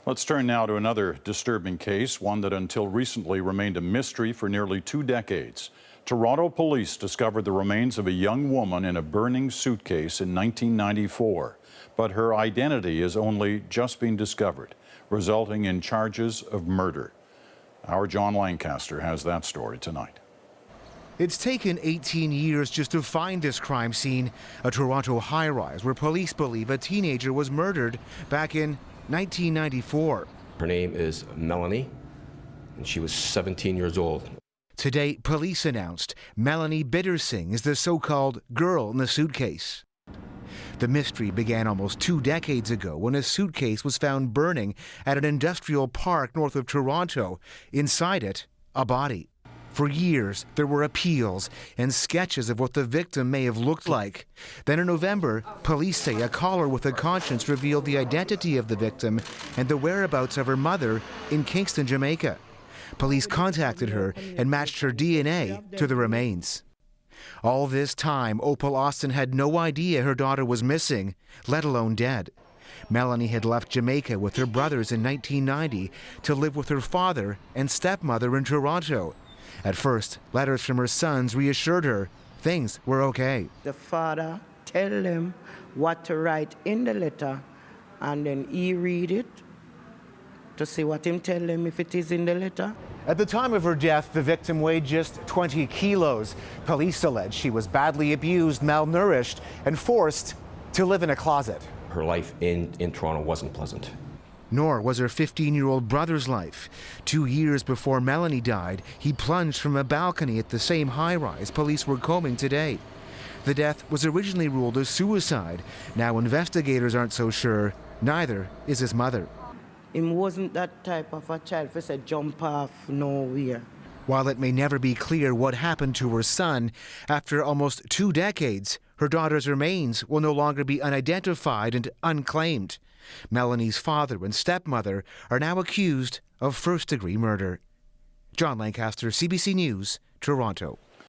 Let's turn now to another disturbing case, one that until recently remained a mystery for nearly 2 decades. Toronto police discovered the remains of a young woman in a burning suitcase in 1994, but her identity has only just been discovered, resulting in charges of murder. Our John Lancaster has that story tonight. It's taken 18 years just to find this crime scene, a Toronto high-rise where police believe a teenager was murdered back in 1994. Her name is Melanie, and she was 17 years old. Today, police announced Melanie Bittersing is the so-called girl in the suitcase. The mystery began almost 2 decades ago when a suitcase was found burning at an industrial park north of Toronto. Inside it, a body. For years, there were appeals and sketches of what the victim may have looked like. Then in November, police say a caller with a conscience revealed the identity of the victim and the whereabouts of her mother in Kingston, Jamaica. Police contacted her and matched her DNA to the remains. All this time, Opal Austin had no idea her daughter was missing, let alone dead. Melanie had left Jamaica with her brothers in 1990 to live with her father and stepmother in Toronto. At first, letters from her sons reassured her things were okay. The father tell them what to write in the letter, and then he read it to see what him tell them if it is in the letter. At the time of her death, the victim weighed just 20 kilos. Police allege she was badly abused, malnourished, and forced to live in a closet. Her life in Toronto wasn't pleasant. Nor was her 15-year-old brother's life. 2 years before Melanie died, he plunged from a balcony at the same high-rise police were combing today. The death was originally ruled a suicide. Now investigators aren't so sure. Neither is his mother. Him wasn't that type of a child for say jump off nowhere. While it may never be clear what happened to her son, after almost 2 decades, her daughter's remains will no longer be unidentified and unclaimed. Melanie's father and stepmother are now accused of first-degree murder. John Lancaster, CBC News, Toronto.